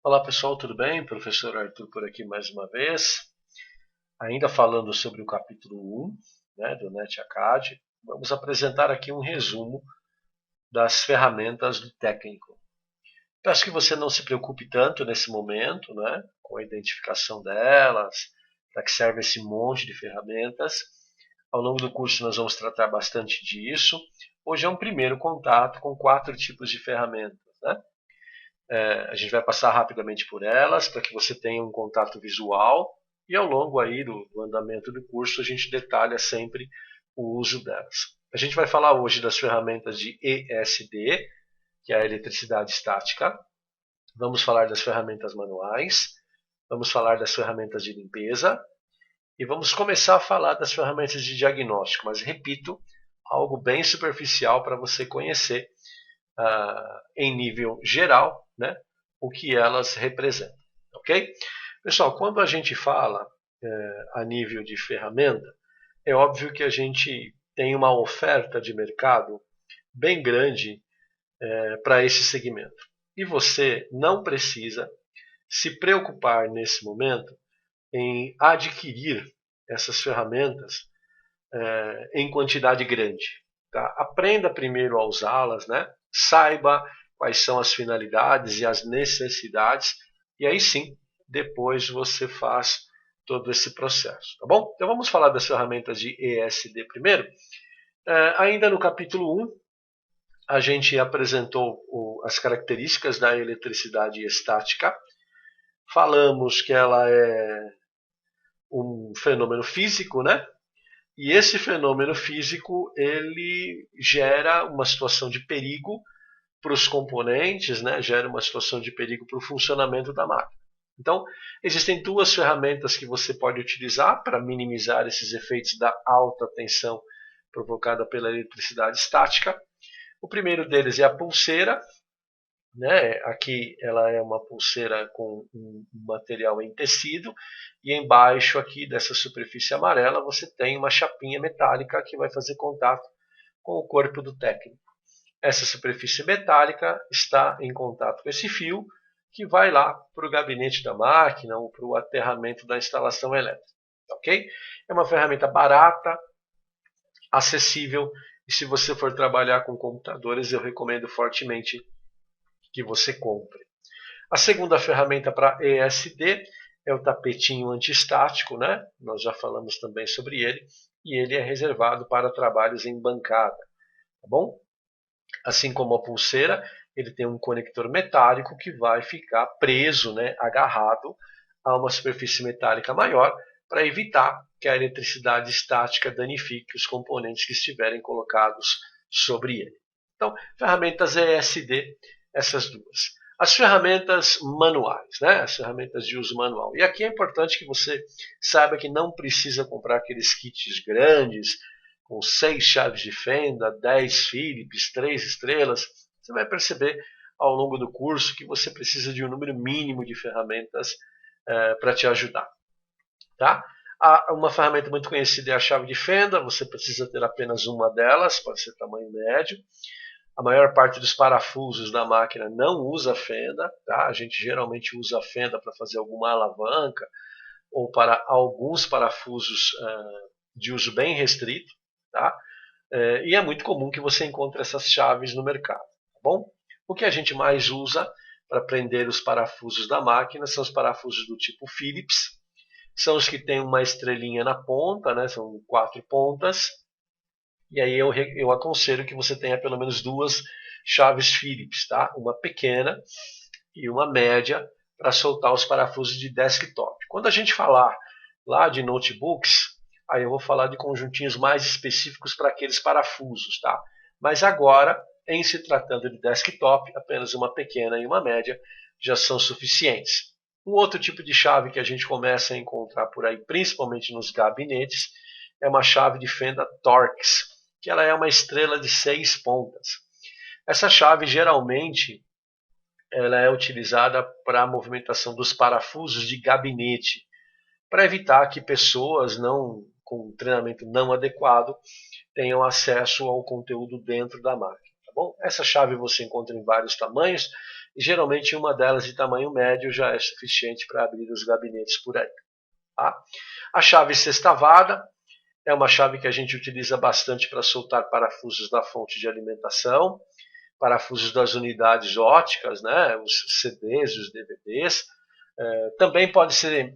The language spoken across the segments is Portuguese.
Olá pessoal, tudo bem? Professor Arthur por aqui mais uma vez. Ainda falando sobre o capítulo 1, né, do NetAcad, vamos apresentar aqui um resumo das ferramentas do técnico. Peço que você não se preocupe tanto nesse momento, né, com a identificação delas, para que serve esse monte de ferramentas. Ao longo do curso nós vamos tratar bastante disso. Hoje é um primeiro contato com 4 tipos de ferramentas, né? A gente vai passar rapidamente por elas para que você tenha um contato visual e ao longo aí do andamento do curso a gente detalha sempre o uso delas. A gente vai falar hoje das ferramentas de ESD, que é a eletricidade estática. Vamos falar das ferramentas manuais, vamos falar das ferramentas de limpeza e vamos começar a falar das ferramentas de diagnóstico, mas repito, algo bem superficial para você conhecer em nível geral, né, o que elas representam, ok? Pessoal, quando a gente fala a nível de ferramenta, é óbvio que a gente tem uma oferta de mercado bem grande para esse segmento. E você não precisa se preocupar nesse momento em adquirir essas ferramentas em quantidade grande. Tá? Aprenda primeiro a usá-las, né? Saiba quais são as finalidades e as necessidades, e aí sim, depois você faz todo esse processo, tá bom? Então vamos falar das ferramentas de ESD primeiro. Ainda no capítulo 1, a gente apresentou as características da eletricidade estática. Falamos que ela é um fenômeno físico, né? E esse fenômeno físico ele gera uma situação de perigo para os componentes, né? Gera uma situação de perigo para o funcionamento da máquina. Então, existem 2 ferramentas que você pode utilizar para minimizar esses efeitos da alta tensão provocada pela eletricidade estática. O primeiro deles é a pulseira, né? Aqui ela é uma pulseira com um material em tecido e embaixo aqui dessa superfície amarela você tem uma chapinha metálica que vai fazer contato com o corpo do técnico. Essa superfície metálica está em contato com esse fio que vai lá para o gabinete da máquina ou para o aterramento da instalação elétrica. Ok? É uma ferramenta barata, acessível e se você for trabalhar com computadores eu recomendo fortemente que você compre. A segunda ferramenta para ESD é o tapetinho antiestático, né? Nós já falamos também sobre ele, e ele é reservado para trabalhos em bancada, tá bom? Assim como a pulseira, ele tem um conector metálico que vai ficar preso, né, agarrado a uma superfície metálica maior para evitar que a eletricidade estática danifique os componentes que estiverem colocados sobre ele. Então, ferramentas ESD, essas 2. As ferramentas manuais, né? As ferramentas de uso manual. E aqui é importante que você saiba que não precisa comprar aqueles kits grandes, com 6 chaves de fenda, 10 Phillips, 3 estrelas. Você vai perceber ao longo do curso que você precisa de um número mínimo de ferramentas para te ajudar. Tá? Uma ferramenta muito conhecida é a chave de fenda, você precisa ter apenas uma delas, pode ser tamanho médio. A maior parte dos parafusos da máquina não usa fenda, tá? A gente geralmente usa a fenda para fazer alguma alavanca ou para alguns parafusos de uso bem restrito, tá? E é muito comum que você encontre essas chaves no mercado, tá bom? O que a gente mais usa para prender os parafusos da máquina são os parafusos do tipo Phillips, são os que têm uma estrelinha na ponta, né? São 4 pontas. E aí eu aconselho que você tenha pelo menos 2 chaves Phillips, tá? Uma pequena e uma média para soltar os parafusos de desktop. Quando a gente falar lá de notebooks, aí eu vou falar de conjuntinhos mais específicos para aqueles parafusos, tá? Mas agora, em se tratando de desktop, apenas uma pequena e uma média já são suficientes. Um outro tipo de chave que a gente começa a encontrar por aí, principalmente nos gabinetes, é uma chave de fenda Torx, que ela é uma estrela de 6 pontas. Essa chave geralmente ela é utilizada para a movimentação dos parafusos de gabinete, para evitar que pessoas com treinamento não adequado tenham acesso ao conteúdo dentro da máquina. Tá bom? Essa chave você encontra em vários tamanhos. e geralmente uma delas de tamanho médio já é suficiente para abrir os gabinetes por aí. Tá? A chave sextavada é uma chave que a gente utiliza bastante para soltar parafusos da fonte de alimentação, parafusos das unidades óticas, né, os CDs, os DVDs. Também pode ser,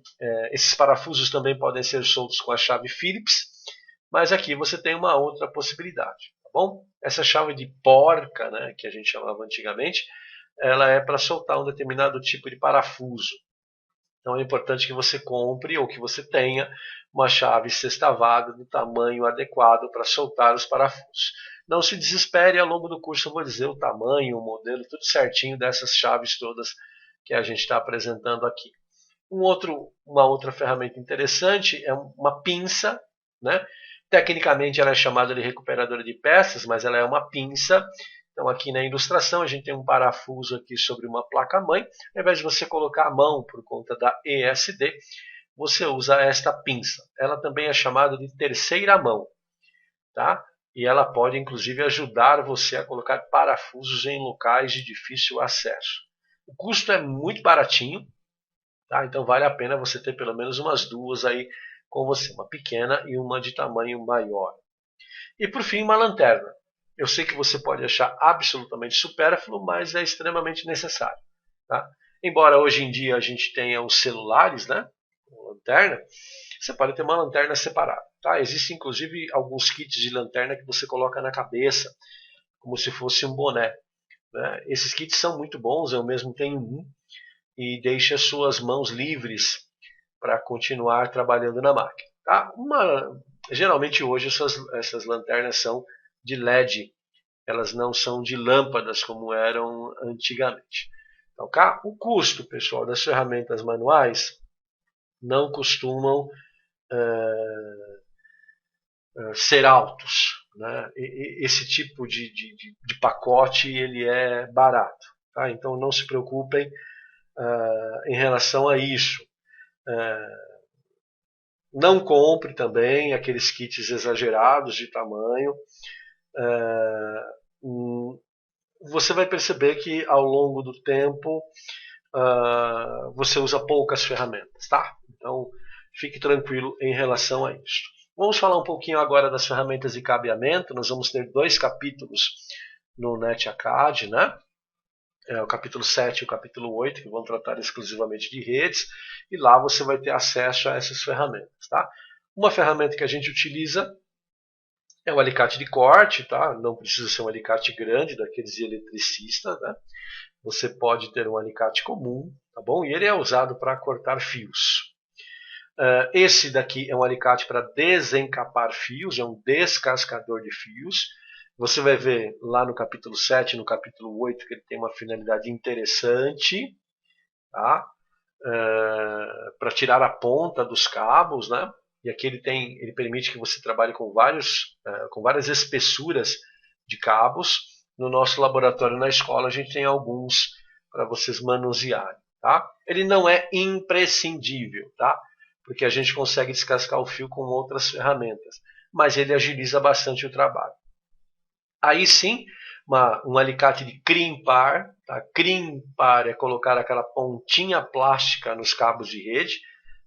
esses parafusos também podem ser soltos com a chave Phillips, mas aqui você tem uma outra possibilidade, tá bom? Essa chave de porca, né, que a gente chamava antigamente, ela é para soltar um determinado tipo de parafuso. Então é importante que você compre ou que você tenha uma chave sextavada do tamanho adequado para soltar os parafusos. Não se desespere, ao longo do curso eu vou dizer o tamanho, o modelo, tudo certinho dessas chaves todas que a gente está apresentando aqui. Uma outra ferramenta interessante é uma pinça, né? Tecnicamente ela é chamada de recuperadora de peças, mas ela é uma pinça. Então aqui na ilustração a gente tem um parafuso aqui sobre uma placa-mãe. Ao invés de você colocar a mão por conta da ESD, você usa esta pinça. Ela também é chamada de terceira mão, tá? E ela pode inclusive ajudar você a colocar parafusos em locais de difícil acesso. O custo é muito baratinho, tá? Então vale a pena você ter pelo menos umas duas aí com você, uma pequena e uma de tamanho maior. E por fim, uma lanterna. Eu sei que você pode achar absolutamente supérfluo, mas é extremamente necessário. Tá? Embora hoje em dia a gente tenha os celulares, né, com lanterna, você pode ter uma lanterna separada. Tá? Existem inclusive alguns kits de lanterna que você coloca na cabeça, como se fosse um boné. Né? Esses kits são muito bons, eu mesmo tenho um, e deixa suas mãos livres para continuar trabalhando na máquina. Tá? Geralmente hoje essas lanternas são de LED, elas não são de lâmpadas como eram antigamente. Então, o custo, pessoal, das ferramentas manuais não costumam ser altos. Né? Esse tipo de pacote ele é barato. Tá? Então não se preocupem em relação a isso. Não compre também aqueles kits exagerados de tamanho. Você vai perceber que ao longo do tempo você usa poucas ferramentas, tá? Então fique tranquilo em relação a isso. Vamos falar um pouquinho agora das ferramentas de cabeamento. Nós vamos ter 2 capítulos no NetAcad, né? O capítulo 7 e o capítulo 8, que vão tratar exclusivamente de redes, e lá você vai ter acesso a essas ferramentas. Tá? Uma ferramenta que a gente utiliza é o alicate de corte, tá? Não precisa ser um alicate grande, daqueles de eletricista. Né? Você pode ter um alicate comum, tá bom? E ele é usado para cortar fios. Esse daqui é um alicate para desencapar fios, é um descascador de fios. Você vai ver lá no capítulo 7 e no capítulo 8 que ele tem uma finalidade interessante, tá? Para tirar a ponta dos cabos, né? E aqui ele permite que você trabalhe com várias espessuras de cabos. No nosso laboratório na escola a gente tem alguns para vocês manusearem. Tá? Ele não é imprescindível, tá? Porque a gente consegue descascar o fio com outras ferramentas, mas ele agiliza bastante o trabalho. Aí sim, um alicate de crimpar. Tá? Crimpar é colocar aquela pontinha plástica nos cabos de rede,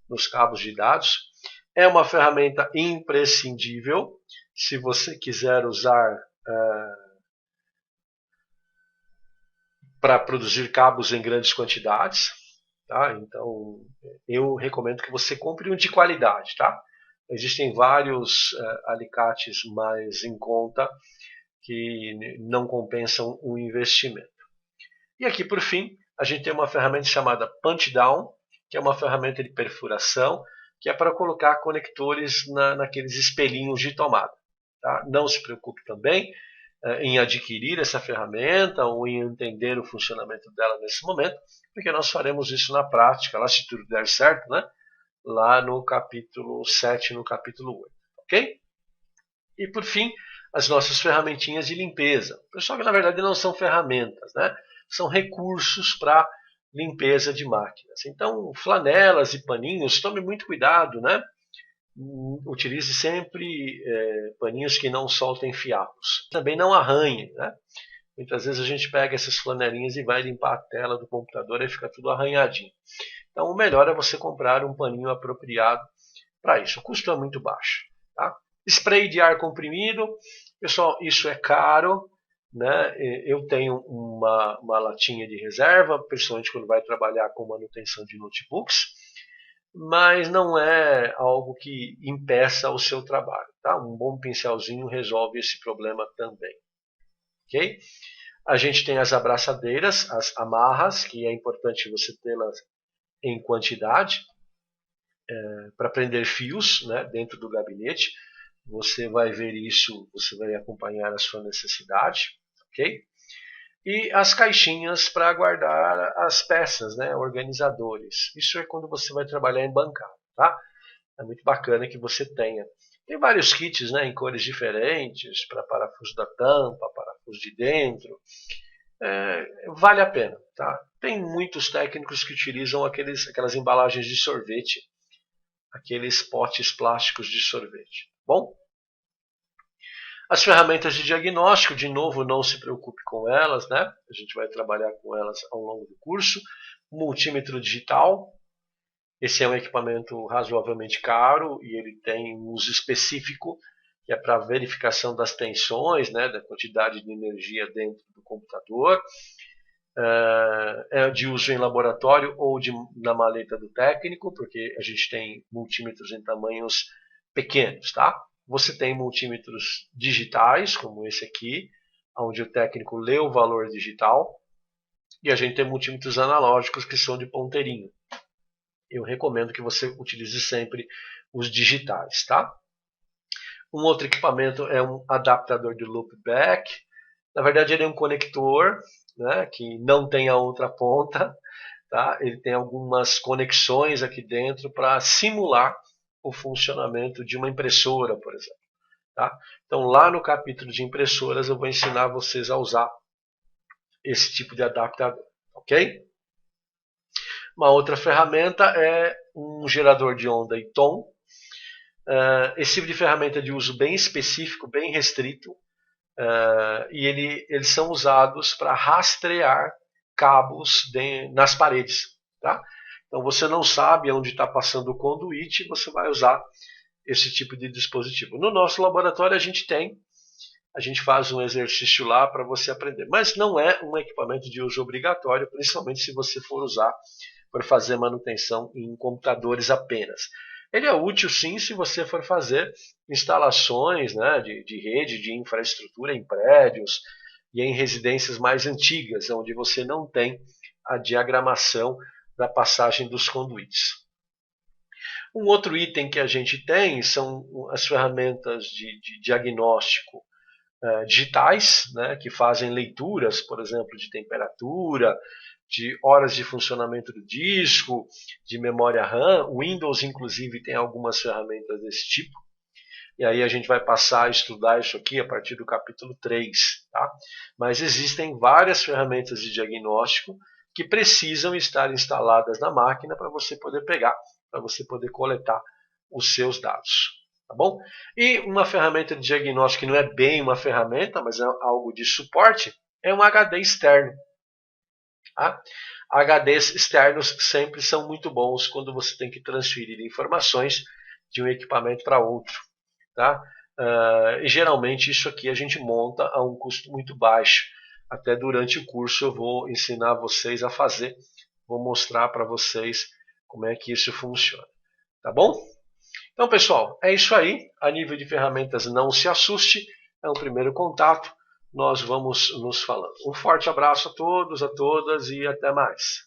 nos cabos de dados. É uma ferramenta imprescindível se você quiser usar para produzir cabos em grandes quantidades. Tá? Então, eu recomendo que você compre um de qualidade. Tá? Existem vários alicates mais em conta que não compensam o investimento. E aqui, por fim, a gente tem uma ferramenta chamada Punch Down, que é uma ferramenta de perfuração, que é para colocar conectores naqueles espelhinhos de tomada. Tá? Não se preocupe também em adquirir essa ferramenta ou em entender o funcionamento dela nesse momento, porque nós faremos isso na prática, lá se tudo der certo, né? Lá no capítulo 7 e no capítulo 8. Ok? E por fim, as nossas ferramentinhas de limpeza. Pessoal, que na verdade não são ferramentas, né? São recursos para limpeza de máquinas. Então, flanelas e paninhos, tome muito cuidado, né? Utilize sempre paninhos que não soltem fiapos. Também não arranhem, né? Muitas vezes a gente pega essas flanelinhas e vai limpar a tela do computador e fica tudo arranhadinho. Então o melhor é você comprar um paninho apropriado para isso. O custo é muito baixo. Tá? Spray de ar comprimido, pessoal, isso é caro. Né? Eu tenho uma latinha de reserva, principalmente quando vai trabalhar com manutenção de notebooks, mas não é algo que impeça o seu trabalho. Tá? Um bom pincelzinho resolve esse problema também. Okay? A gente tem as abraçadeiras, as amarras, que é importante você tê-las em quantidade para prender fios, né, dentro do gabinete. Você vai ver isso, você vai acompanhar a sua necessidade, ok? E as caixinhas para guardar as peças, né, organizadores. Isso é quando você vai trabalhar em bancada, tá? É muito bacana que você tenha. Tem vários kits, né, em cores diferentes, para parafuso da tampa, parafuso de dentro. Vale a pena, tá? Tem muitos técnicos que utilizam aquelas embalagens de sorvete, aqueles potes plásticos de sorvete. Bom, as ferramentas de diagnóstico, de novo, não se preocupe com elas, né? A gente vai trabalhar com elas ao longo do curso. Multímetro digital, esse é um equipamento razoavelmente caro e ele tem um uso específico, que é para verificação das tensões, né, da quantidade de energia dentro do computador. É de uso em laboratório ou na maleta do técnico, porque a gente tem multímetros em tamanhos pequenos, tá? Você tem multímetros digitais, como esse aqui, onde o técnico lê o valor digital, e a gente tem multímetros analógicos que são de ponteirinho. Eu recomendo que você utilize sempre os digitais, tá? Um outro equipamento é um adaptador de loopback. Na verdade, ele é um conector, né, que não tem a outra ponta. Tá? Ele tem algumas conexões aqui dentro para simular o funcionamento de uma impressora, por exemplo. Tá? Então, lá no capítulo de impressoras, eu vou ensinar vocês a usar esse tipo de adaptador. Ok? Uma outra ferramenta é um gerador de onda e tom. Esse tipo de ferramenta é de uso bem específico, bem restrito, e eles são usados para rastrear cabos nas paredes. Tá? Então você não sabe onde está passando o conduíte, você vai usar esse tipo de dispositivo. No nosso laboratório a gente faz um exercício lá para você aprender, mas não é um equipamento de uso obrigatório, principalmente se você for usar para fazer manutenção em computadores apenas. Ele é útil sim se você for fazer instalações, né, de rede, de infraestrutura em prédios e em residências mais antigas, onde você não tem a diagramação da passagem dos conduítes. Um outro item que a gente tem são as ferramentas de diagnóstico digitais, né, que fazem leituras, por exemplo, de temperatura, de horas de funcionamento do disco, de memória RAM. O Windows, inclusive, tem algumas ferramentas desse tipo. E aí a gente vai passar a estudar isso aqui a partir do capítulo 3. Tá? Mas existem várias ferramentas de diagnóstico que precisam estar instaladas na máquina para você poder pegar, para você poder coletar os seus dados. Tá bom? E uma ferramenta de diagnóstico que não é bem uma ferramenta, mas é algo de suporte, é um HD externo. Tá? HDs externos sempre são muito bons quando você tem que transferir informações de um equipamento para outro. Tá? E geralmente isso aqui a gente monta a um custo muito baixo. Até durante o curso eu vou ensinar vocês a fazer, vou mostrar para vocês como é que isso funciona. Tá bom? Então, pessoal, é isso aí. A nível de ferramentas, não se assuste. É um primeiro contato. Nós vamos nos falando. Um forte abraço a todos, a todas e até mais.